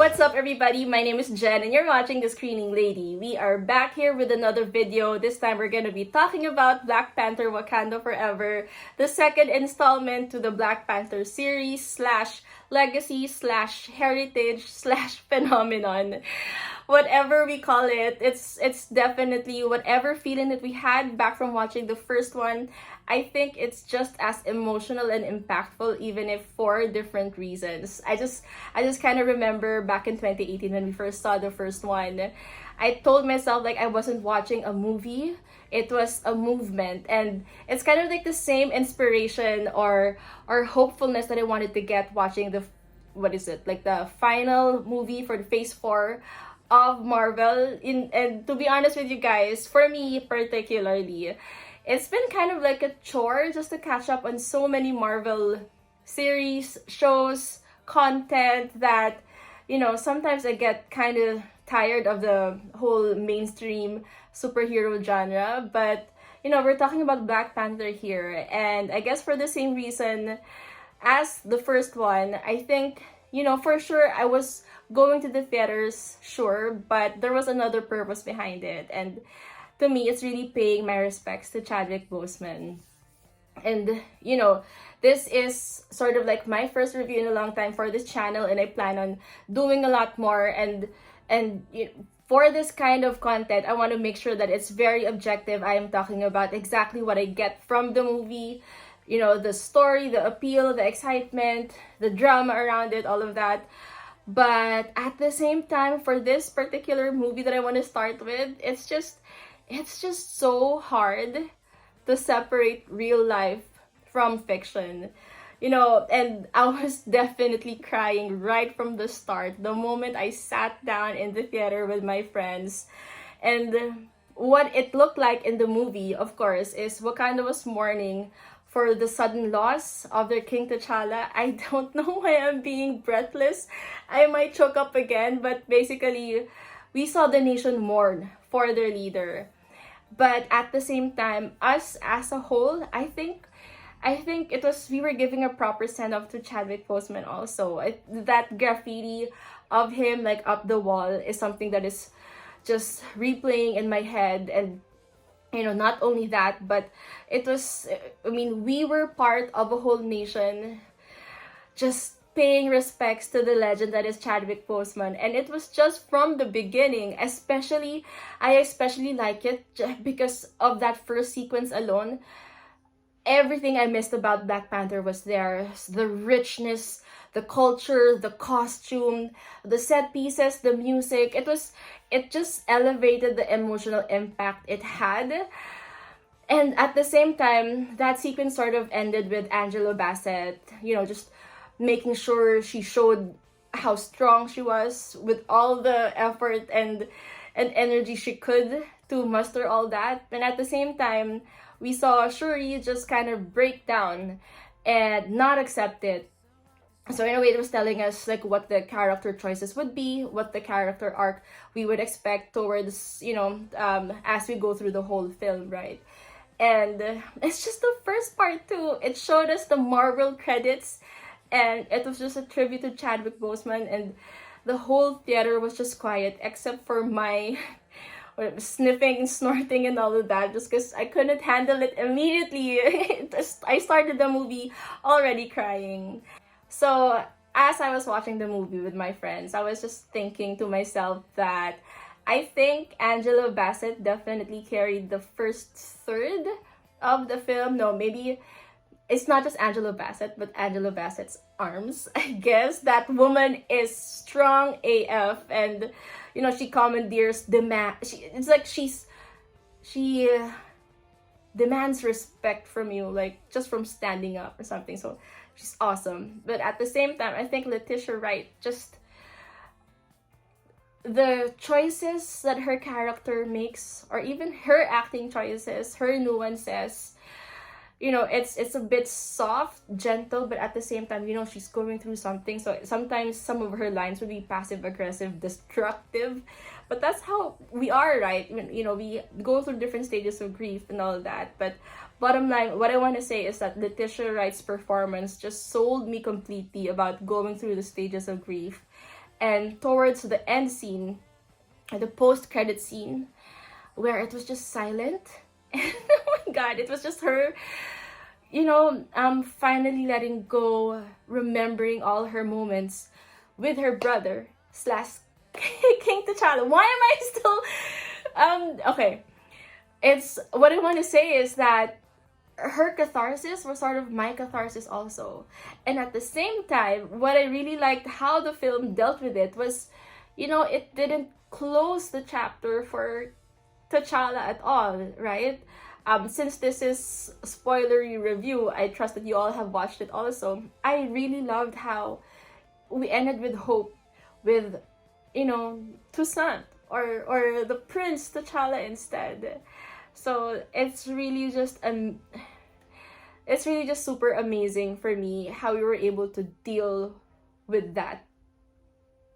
What's up, everybody? My name is Jen and you're watching The Screening Lady. We are back here with another video. This time we're gonna be talking about Black Panther Wakanda Forever, the second installment to the Black Panther series slash legacy slash heritage slash phenomenon. Whatever we call it, it's definitely whatever feeling that we had back from watching the first one. I think it's just as emotional and impactful, even if for different reasons. I just kind of remember back in 2018 when we first saw the first one, I told myself like I wasn't watching a movie, it was a movement, and it's kind of like the same inspiration or hopefulness that I wanted to get watching the the final movie for the Phase 4 of Marvel. And to be honest with you guys, for me particularly, it's been kind of like a chore just to catch up on so many Marvel series, shows, content that, sometimes I get kind of tired of the whole mainstream superhero genre. But, we're talking about Black Panther here. And I guess for the same reason as the first one, I think, for sure I was going to the theaters, sure, but there was another purpose behind it. And to me, it's really paying my respects to Chadwick Boseman. And, this is sort of like my first review in a long time for this channel, and I plan on doing a lot more. And for this kind of content, I want to make sure that it's very objective. I am talking about exactly what I get from the movie, the story, the appeal, the excitement, the drama around it, all of that. But at the same time, for this particular movie that I want to start with, it's just so hard to separate real life from fiction. And I was definitely crying right from the start, the moment I sat down in the theater with my friends. And what it looked like in the movie, of course, is Wakanda was mourning for the sudden loss of their King T'Challa. I don't know why I'm being breathless. I might choke up again, but basically, we saw the nation mourn for their leader. But at the same time, us as a whole, I think we were giving a proper send-off to Chadwick Boseman also. That graffiti of him like up the wall is something that is just replaying in my head. And not only that, but we were part of a whole nation just paying respects to the legend that is Chadwick Boseman. And it was just from the beginning. I especially like it because of that first sequence alone. Everything I missed about Black Panther was there. The richness, the culture, the costume, the set pieces, the music. It just elevated the emotional impact it had. And at the same time, that sequence sort of ended with Angela Bassett, just making sure she showed how strong she was with all the effort and energy she could to muster all that. And at the same time, we saw Shuri just kind of break down and not accept it. So in a way, it was telling us like what the character choices would be, what the character arc we would expect towards, as we go through the whole film, right? And it's just the first part too. It showed us the Marvel credits, and it was just a tribute to Chadwick Boseman, and the whole theater was just quiet except for my sniffing, snorting, and all of that, just because I couldn't handle it immediately. I started the movie already crying. So as I was watching the movie with my friends, I was just thinking to myself that I think Angela Bassett definitely carried the first third of the film. No, maybe it's not just Angela Bassett, but Angela Bassett's arms. I guess that woman is strong AF, and she commandeers she demands respect from you, like just from standing up or something. So she's awesome. But at the same time, I think Letitia Wright, just the choices that her character makes, or even her acting choices, her nuances, it's a bit soft, gentle, but at the same time, she's going through something. So sometimes some of her lines would be passive aggressive, destructive, but that's how we are, right? We go through different stages of grief and all that. But bottom line, what I want to say is that Letitia Wright's performance just sold me completely about going through the stages of grief. And towards the end scene, the post-credit scene, where it was just silent. And oh my god, it was just her, finally letting go, remembering all her moments with her brother slash King T'Challa. Why am I still okay? It's what I want to say is that her catharsis was sort of my catharsis also. And at the same time, what I really liked how the film dealt with it was, it didn't close the chapter for T'Challa at all, right? Since this is a spoilery review, I trust that you all have watched it also. I really loved how we ended with hope, with, Toussaint or the Prince T'Challa instead. So it's really just super amazing for me how we were able to deal with that.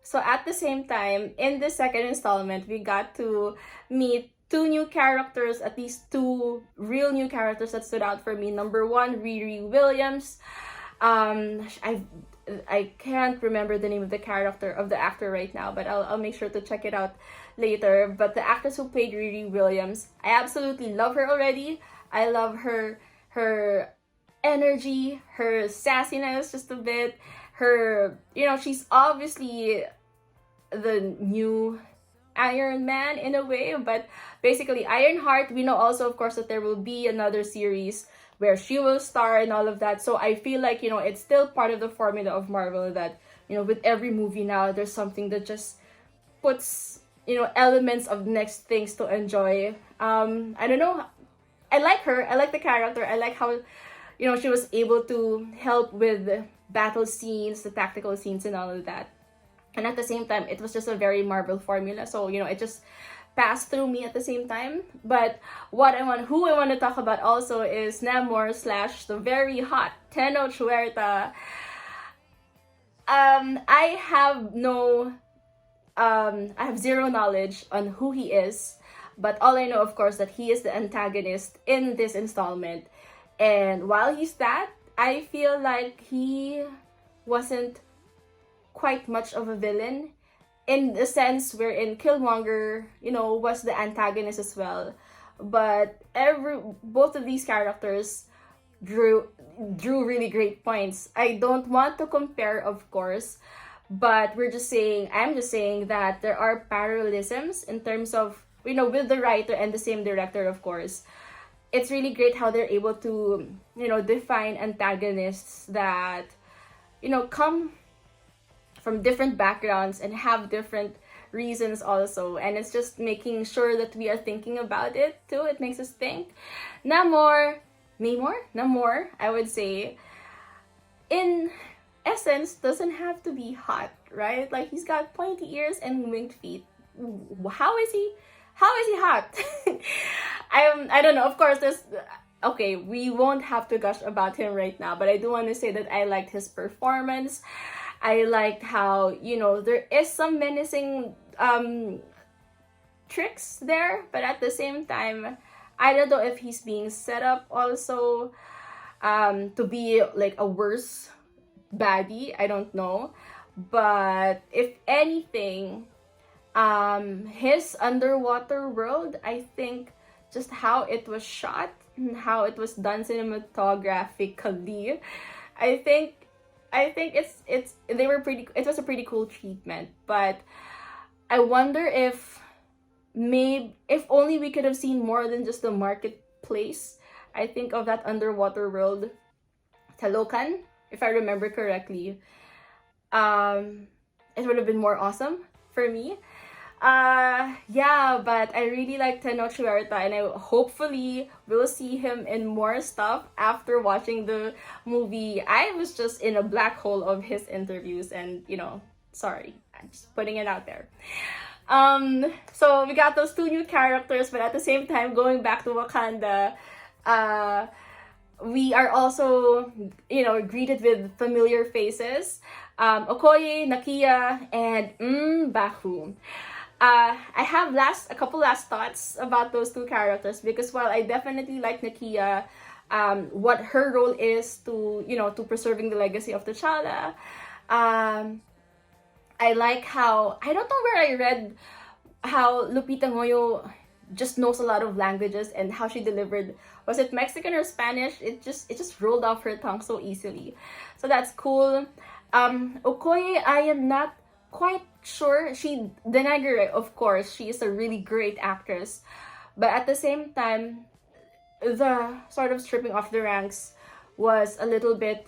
So at the same time, in the second installment, we got to meet two new characters, at least two real new characters that stood out for me. Number one, Riri Williams. I can't remember the name of the actor right now, but I'll make sure to check it out later. But the actress who played Riri Williams, I absolutely love her already. I love her energy, her sassiness just a bit. Her, she's obviously the new Iron Man in a way, but basically Ironheart, we know also of course that there will be another series where she will star and all of that. So I feel like, it's still part of the formula of Marvel that, with every movie now, there's something that just puts, elements of next things to enjoy. I don't know. I like her. I like the character. I like how, she was able to help with battle scenes, the tactical scenes and all of that. And at the same time, it was just a very Marvel formula. So, it just passed through me at the same time. But who I want to talk about also is Namor / the very hot Tenoch Huerta. I have zero knowledge on who he is, but all I know, of course, that he is the antagonist in this installment. And while he's that, I feel like he wasn't quite much of a villain, in the sense wherein Killmonger, was the antagonist as well. But both of these characters drew really great points. I don't want to compare, of course, but I'm just saying that there are parallelisms in terms of, with the writer and the same director, of course. It's really great how they're able to, define antagonists that, come from different backgrounds and have different reasons also. And it's just making sure that we are thinking about it too. It makes us think. Namor, I would say, in essence, doesn't have to be hot, right? Like, he's got pointy ears and winged feet. How is he hot? I don't know. Of course, okay, we won't have to gush about him right now, but I do want to say that I liked his performance. I liked how, there is some menacing tricks there, but at the same time, I don't know if he's being set up also to be like a worse baddie. I don't know. But if anything, his underwater world, I think just how it was shot and how it was done cinematographically, I think it was a pretty cool treatment. But I wonder if only we could have seen more than just the marketplace. I think of that underwater world, Talokan, if I remember correctly. It would have been more awesome for me. But I really like Tenoch Huerta, and I hopefully will see him in more stuff after watching the movie. I was just in a black hole of his interviews, and sorry, I'm just putting it out there. So we got those two new characters, but at the same time, going back to Wakanda, we are also, greeted with familiar faces. Okoye, Nakia, and Mbaku. I have a couple last thoughts about those two characters, because while I definitely like Nakia, what her role is to preserving the legacy of T'Challa, I I like how, I don't know where I read how Lupita Ngoyo just knows a lot of languages, and how she delivered, was it Mexican or Spanish? It just rolled off her tongue so easily. So that's cool. Okoye, I am not quite sure. Denegre, of course, she is a really great actress. But at the same time, the sort of stripping off the ranks was a little bit,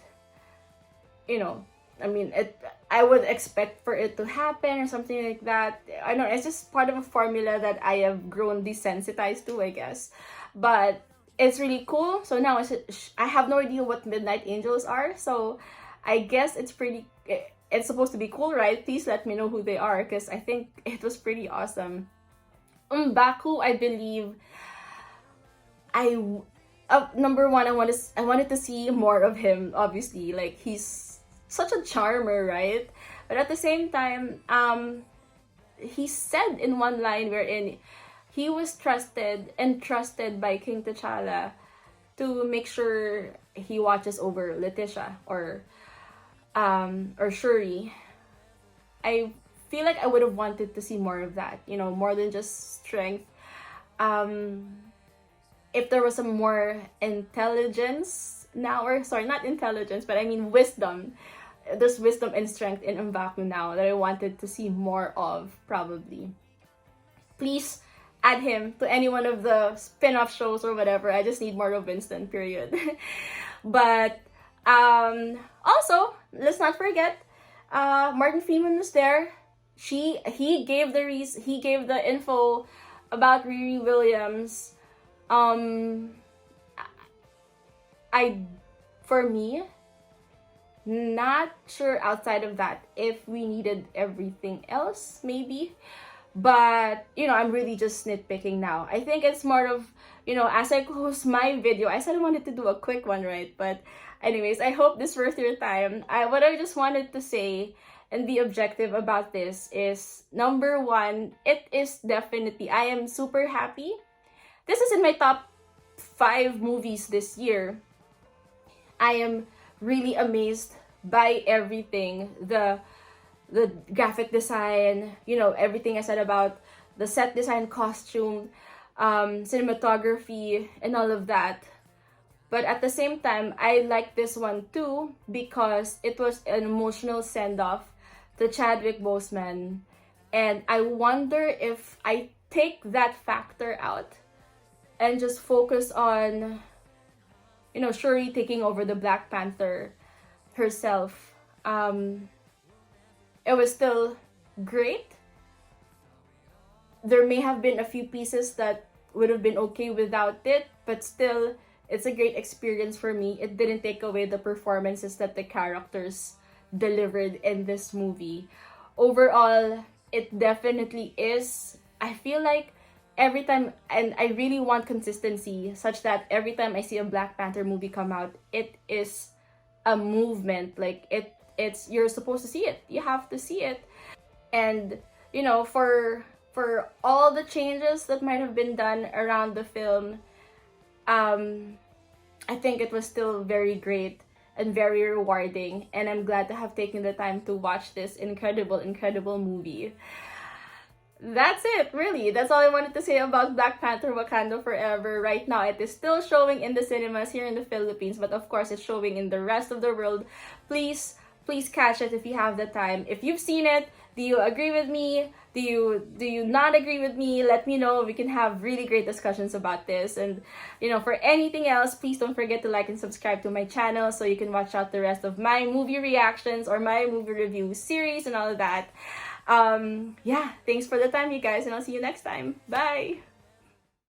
you know, I mean, I would expect for it to happen or something like that. I don't know, it's just part of a formula that I have grown desensitized to, I guess. But it's really cool. So now I have no idea what Midnight Angels are. So I guess it's supposed to be cool, right? Please let me know who they are, because I think it was pretty awesome. Baku, I believe, number one, I wanted to see more of him. Obviously, like, he's such a charmer, right? But at the same time, he said in one line wherein he was entrusted by King T'Challa to make sure he watches over Letitia or Shuri. I feel like I would have wanted to see more of that, more than just strength. If there was some more intelligence now, or sorry, not intelligence, but I mean wisdom. There's wisdom and strength in M'Baku now that I wanted to see more of, probably. Please add him to any one of the spin-off shows or whatever. I just need more of Winston, period. But also, let's not forget, Martin Freeman was there. He gave the info about Riri Williams. For me, not sure outside of that if we needed everything else, maybe. But, I'm really just nitpicking now. I think it's more of, as I close my video, I said I wanted to do a quick one, right? But anyways, I hope this worth your time. What I just wanted to say and the objective about this is, number one, it is definitely, I am super happy. This is in my top 5 movies this year. I am really amazed by everything. The graphic design, everything I said about the set design, costume, cinematography, and all of that. But at the same time, I like this one too because it was an emotional send-off to Chadwick Boseman. And I wonder if I take that factor out and just focus on, Shuri taking over the Black Panther herself. It was still great. There may have been a few pieces that would have been okay without it, but still, it's a great experience for me. It didn't take away the performances that the characters delivered in this movie. Overall, it definitely is. I feel like every time, and I really want consistency, such that every time I see a Black Panther movie come out, it is a movement. Like, it's you're supposed to see it. You have to see it. And, for all the changes that might have been done around the film, I think it was still very great and very rewarding. And I'm glad to have taken the time to watch this incredible movie. That's it, really. That's all I wanted to say about Black Panther Wakanda Forever. Right now, it is still showing in the cinemas here in the Philippines, but of course, it's showing in the rest of the world. Please catch it if you have the time. If you've seen it, do you agree with me? Do you not agree with me? Let me know. We can have really great discussions about this. And, for anything else, please don't forget to like and subscribe to my channel so you can watch out the rest of my movie reactions or my movie review series and all of that. Yeah, thanks for the time, you guys, and I'll see you next time. Bye!